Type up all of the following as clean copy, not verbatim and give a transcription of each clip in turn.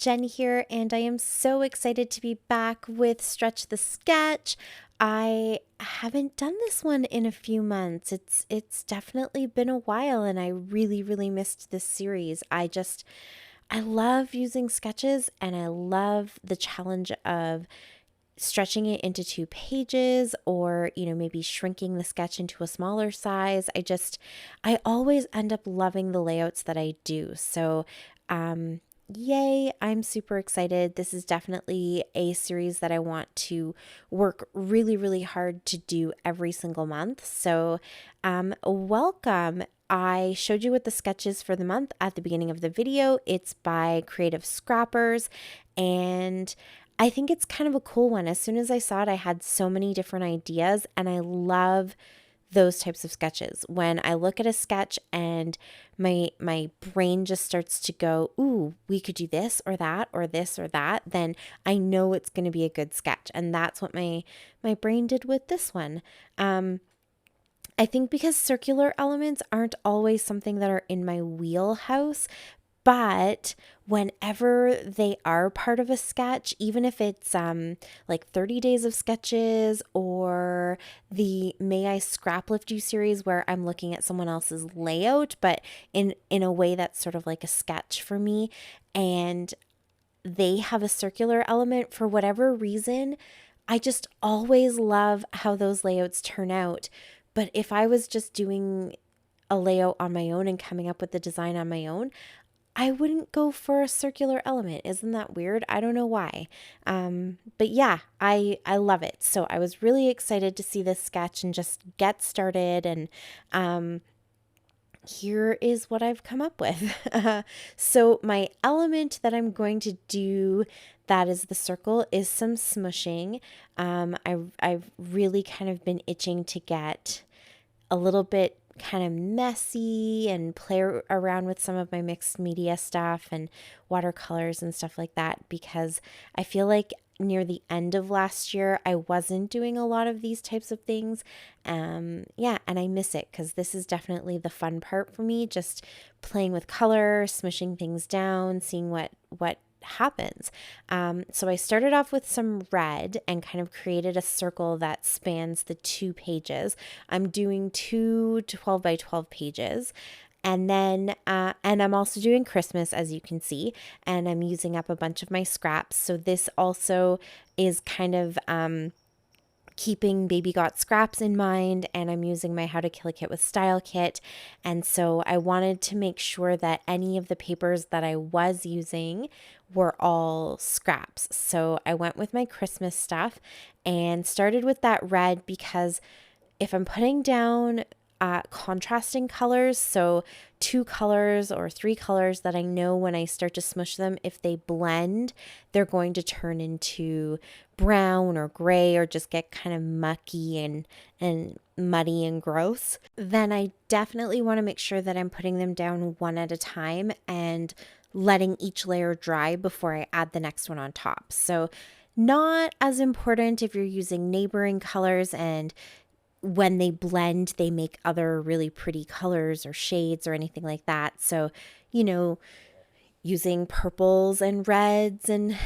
Jen here, and I am so excited to be back with Stretch the Sketch. I haven't done this one in a few months. It's definitely been a while, and I really missed this series. I love using sketches, and I love the challenge of stretching it into 2 pages, or maybe shrinking the sketch into a smaller size. I always end up loving the layouts that I do. So yay, I'm super excited. This is definitely a series that I want to work really hard to do every single month. So welcome. I showed you what the sketch is for the month at the beginning of the video. It's by Creative Scrappers, and I think it's kind of a cool one. As soon as I saw it, I had so many different ideas, and I love those types of sketches. When I look at a sketch and my brain just starts to go, ooh, we could do this or that or this or that, then I know it's going to be a good sketch. And that's what my brain did with this one. I think because circular elements aren't always something that are in my wheelhouse, but whenever they are part of a sketch, even if it's like 30 days of sketches or the May I Scrap Lift You series where I'm looking at someone else's layout, but in a way that's sort of like a sketch for me, and they have a circular element for whatever reason, I just always love how those layouts turn out. But if I was just doing a layout on my own and coming up with the design on my own, I wouldn't go for a circular element. Isn't that weird? I don't know why. But yeah, I love it. So I was really excited to see this sketch and just get started. And here is what I've come up with. So my element that I'm going to do, that is the circle, is some smushing. I've really kind of been itching to get a little bit kind of messy and play around with some of my mixed media stuff and watercolors and stuff like that, because I feel like near the end of last year I wasn't doing a lot of these types of things. And I miss it, because this is definitely the fun part for me, just playing with color, smushing things down, seeing what happens. So I started off with some red and kind of created a circle that spans the 2 pages. I'm doing 2 12 by 12 pages. And then, and I'm also doing Christmas, as you can see, and I'm using up a bunch of my scraps. So this also is kind of, keeping Baby Got Scraps in mind, and I'm using my How to Kill a Kit with Style kit. And so I wanted to make sure that any of the papers that I was using were all scraps. So I went with my Christmas stuff and started with that red, because if I'm putting down contrasting colors, so 2 colors or 3 colors that I know when I start to smush them, if they blend, they're going to turn into brown or gray or just get kind of mucky and muddy and gross, then I definitely want to make sure that I'm putting them down one at a time and letting each layer dry before I add the next one on top. So not as important if you're using neighboring colors, and when they blend, they make other really pretty colors or shades or anything like that. So, using purples and reds and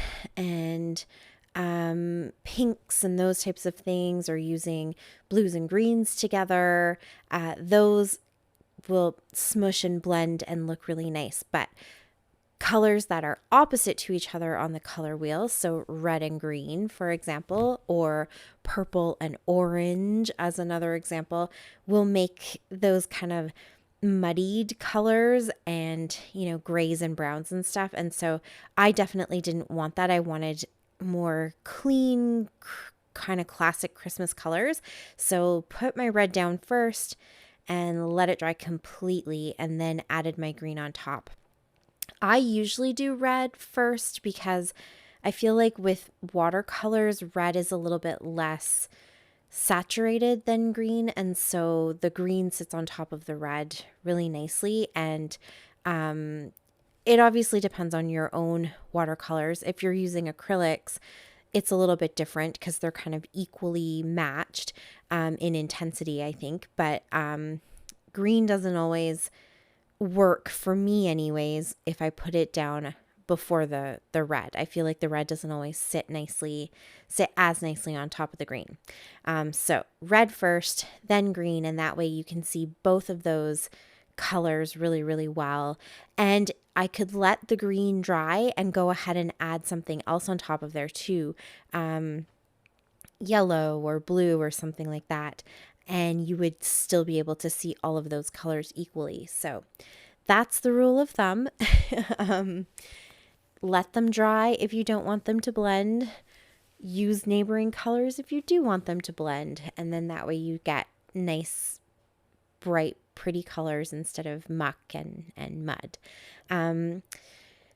pinks and those types of things, or using blues and greens together, those will smush and blend and look really nice. But colors that are opposite to each other on the color wheel, so red and green, for example, or purple and orange as another example, will make those kind of muddied colors and, grays and browns and stuff. And so I definitely didn't want that. I wanted more clean, kind of classic Christmas colors. So put my red down first and let it dry completely, and then added my green on top. I usually do red first because I feel like with watercolors, red is a little bit less saturated than green, and so the green sits on top of the red really nicely. And it obviously depends on your own watercolors. If you're using acrylics, it's a little bit different because they're kind of equally matched in intensity, I think. But green doesn't always work for me anyways if I put it down before the red. I feel like the red doesn't always sit as nicely on top of the green. So red first, then green, and that way you can see both of those colors really, really well. And I could let the green dry and go ahead and add something else on top of there too, yellow or blue or something like that. And you would still be able to see all of those colors equally. So that's the rule of thumb. Let them dry if you don't want them to blend. Use neighboring colors if you do want them to blend. And then that way you get nice, bright, pretty colors instead of muck and mud.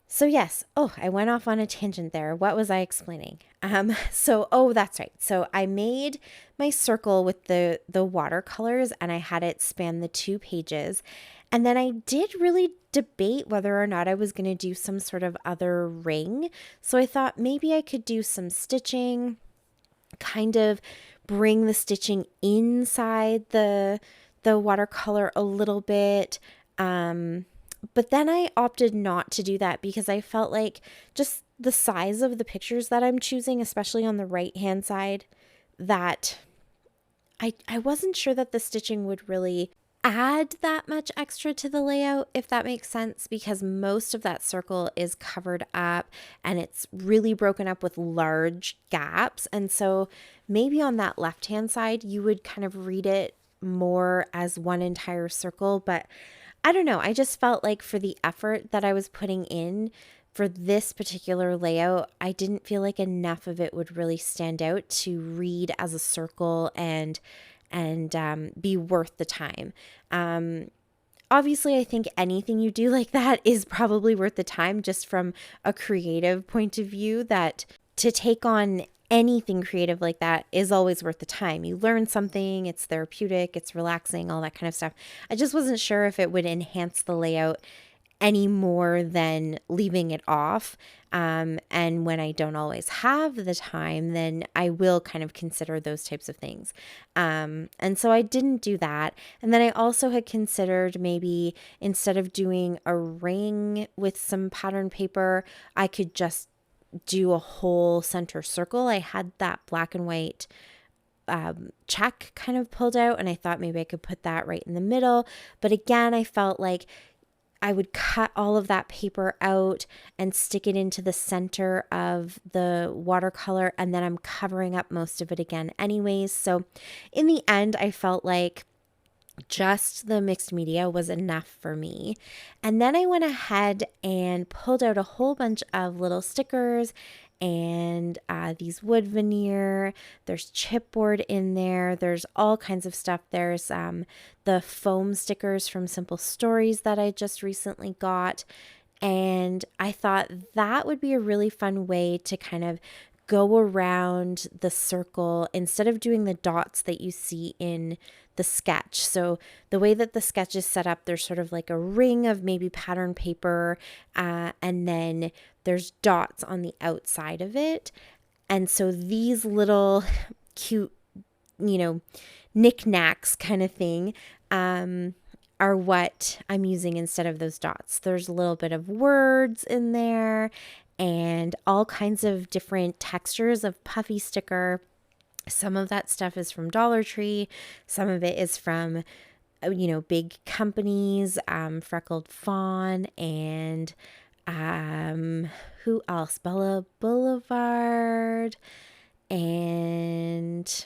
So yes, I went off on a tangent there. What was I explaining? That's right. So I made my circle with the watercolors and I had it span the 2 pages. And then I did really debate whether or not I was going to do some sort of other ring. So I thought maybe I could do some stitching, kind of bring the stitching inside the watercolor a little bit. But then I opted not to do that because I felt like just the size of the pictures that I'm choosing, especially on the right-hand side, that I wasn't sure that the stitching would really add that much extra to the layout, if that makes sense, because most of that circle is covered up and it's really broken up with large gaps. And so maybe on that left-hand side, you would kind of read it more as one entire circle. But I don't know. I just felt like for the effort that I was putting in for this particular layout, I didn't feel like enough of it would really stand out to read as a circle and be worth the time. Obviously, I think anything you do like that is probably worth the time just from a creative point of view, that to take on anything creative like that is always worth the time. You learn something, it's therapeutic, it's relaxing, all that kind of stuff. I just wasn't sure if it would enhance the layout any more than leaving it off. And when I don't always have the time, then I will kind of consider those types of things. And so I didn't do that. And then I also had considered maybe instead of doing a ring with some pattern paper, I could just do a whole center circle. I had that black and white check kind of pulled out, and I thought maybe I could put that right in the middle. But again, I felt like I would cut all of that paper out and stick it into the center of the watercolor, and then I'm covering up most of it again anyways. So in the end, I felt like just the mixed media was enough for me. And then I went ahead and pulled out a whole bunch of little stickers and these wood veneer. There's chipboard in there. There's all kinds of stuff. There's the foam stickers from Simple Stories that I just recently got. And I thought that would be a really fun way to kind of go around the circle instead of doing the dots that you see in the sketch. So the way that the sketch is set up, there's sort of like a ring of maybe pattern paper, and then there's dots on the outside of it. And so these little cute, knickknacks kind of thing, are what I'm using instead of those dots. There's a little bit of words in there and all kinds of different textures of puffy sticker. Some of that stuff is from Dollar Tree. Some of it is from, big companies, Freckled Fawn and who else? Bella Boulevard and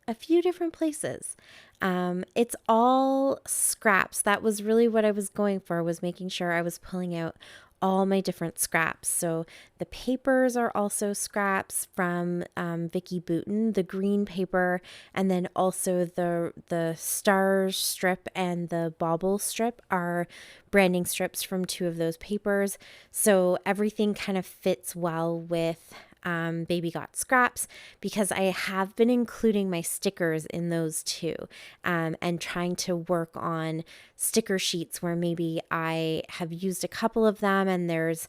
a few different places. It's all scraps. That was really what I was going for, was making sure I was pulling out all my different scraps. So the papers are also scraps from Vicky Booten, the green paper, and then also the star strip and the bauble strip are branding strips from 2 of those papers. So everything kind of fits well with Baby Got Scraps, because I have been including my stickers in those too, and trying to work on sticker sheets where maybe I have used a couple of them and there's,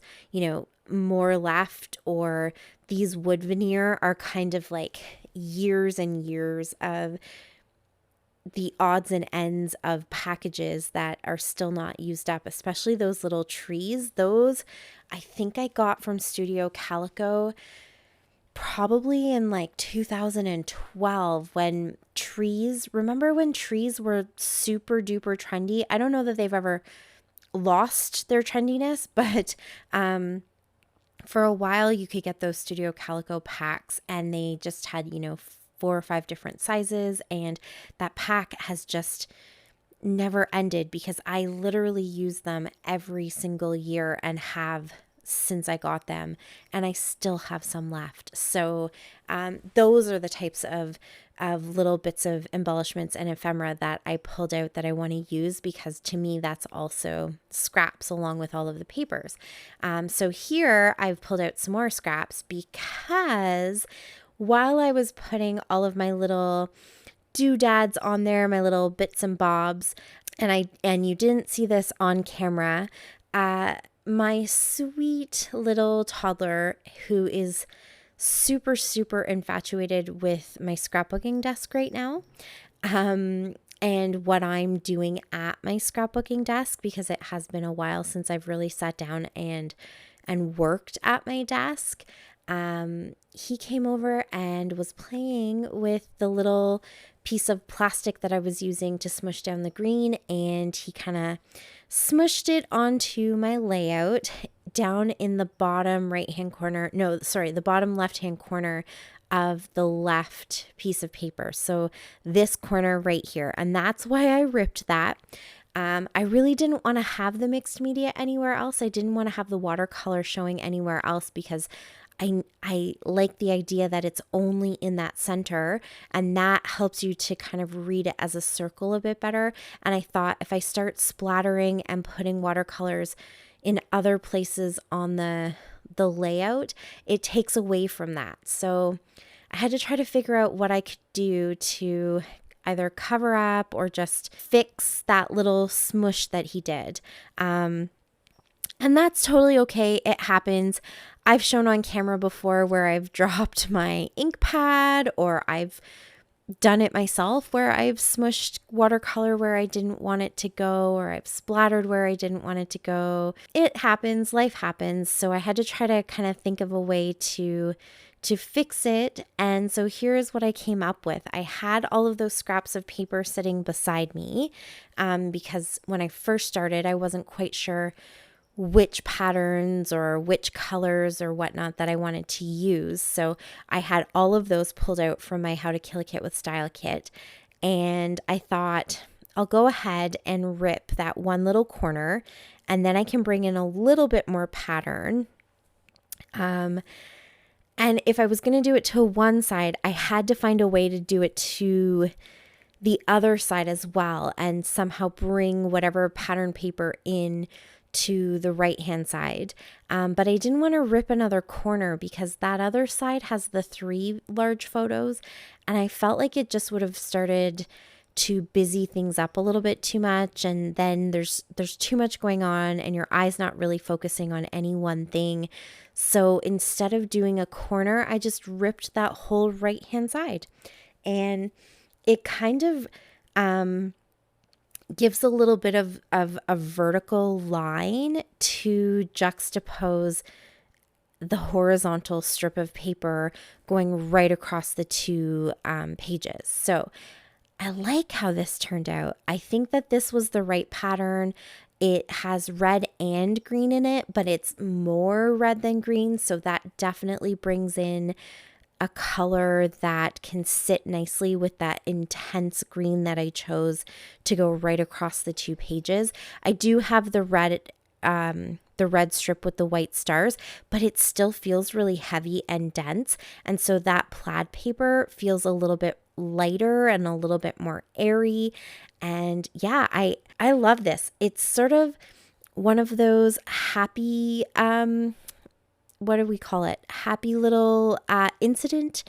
more left, or these wood veneer are kind of like years and years of the odds and ends of packages that are still not used up, especially those little trees. Those I think I got from Studio Calico probably in like 2012 when remember when trees were super duper trendy? I don't know that they've ever lost their trendiness, but for a while you could get those Studio Calico packs and they just had, 4 or 5 different sizes, and that pack has just never ended because I literally use them every single year and have since I got them, and I still have some left. So those are the types of little bits of embellishments and ephemera that I pulled out that I want to use, because to me that's also scraps along with all of the papers. So here I've pulled out some more scraps because while I was putting all of my little doodads on there, my little bits and bobs, and you didn't see this on camera, my sweet little toddler, who is super, super infatuated with my scrapbooking desk right now, and what I'm doing at my scrapbooking desk, because it has been a while since I've really sat down and worked at my desk. He came over and was playing with the little piece of plastic that I was using to smush down the green, and he kind of smushed it onto my layout down in the bottom right-hand corner. No, sorry, the bottom left-hand corner of the left piece of paper. So this corner right here. And that's why I ripped that. I really didn't want to have the mixed media anywhere else. I didn't want to have the watercolor showing anywhere else because I like the idea that it's only in that center, and that helps you to kind of read it as a circle a bit better. And I thought if I start splattering and putting watercolors in other places on the layout, it takes away from that. So I had to try to figure out what I could do to either cover up or just fix that little smush that he did. And that's totally okay. It happens. I've shown on camera before where I've dropped my ink pad, or I've done it myself where I've smushed watercolor where I didn't want it to go, or I've splattered where I didn't want it to go. It happens. Life happens. So I had to try to kind of think of a way to fix it. And so here's what I came up with. I had all of those scraps of paper sitting beside me because when I first started, I wasn't quite sure which patterns or which colors or whatnot that I wanted to use. So I had all of those pulled out from my How to Kill a Kit with Style kit. And I thought, I'll go ahead and rip that one little corner, and then I can bring in a little bit more pattern. And if I was going to do it to one side, I had to find a way to do it to the other side as well, and somehow bring whatever pattern paper in to the right hand side. But I didn't want to rip another corner because that other side has the 3 large photos, and I felt like it just would have started to busy things up a little bit too much, and then there's too much going on and your eye's not really focusing on any one thing. So instead of doing a corner, I just ripped that whole right hand side, and it kind of gives a little bit of a vertical line to juxtapose the horizontal strip of paper going right across the 2 pages. So I like how this turned out. I think that this was the right pattern. It has red and green in it, but it's more red than green. So that definitely brings in a color that can sit nicely with that intense green that I chose to go right across the 2 pages. I do have the red strip with the white stars, but it still feels really heavy and dense. And so that plaid paper feels a little bit lighter and a little bit more airy. And yeah, I love this. It's sort of one of those happy, what do we call it? Happy little incident.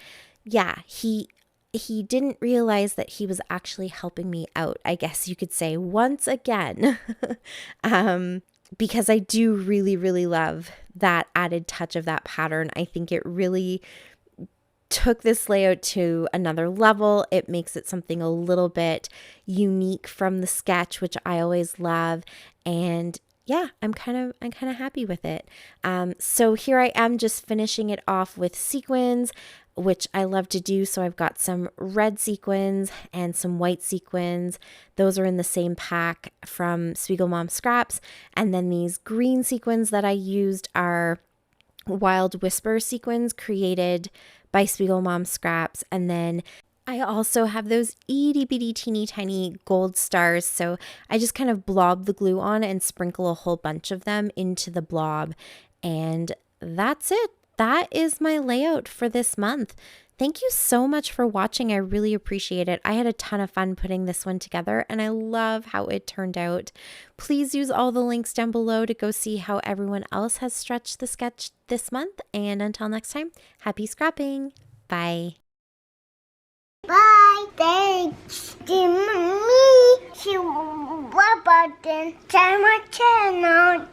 Yeah, he didn't realize that he was actually helping me out, I guess you could say, once again. Because I do really, really love that added touch of that pattern. I think it really took this layout to another level. It makes it something a little bit unique from the sketch, which I always love. And yeah, I'm kind of happy with it. So here I am just finishing it off with sequins, which I love to do. So I've got some red sequins and some white sequins. Those are in the same pack from KaezMum Scraps. And then these green sequins that I used are Wild Whisper sequins created by KaezMum Scraps. And then I also have those itty bitty teeny tiny gold stars. So I just kind of blob the glue on and sprinkle a whole bunch of them into the blob. And that's it. That is my layout for this month. Thank you so much for watching. I really appreciate it. I had a ton of fun putting this one together and I love how it turned out. Please use all the links down below to go see how everyone else has stretched the sketch this month. And until next time, happy scrapping. Bye. Bye. Thanks to me. She button to my channel.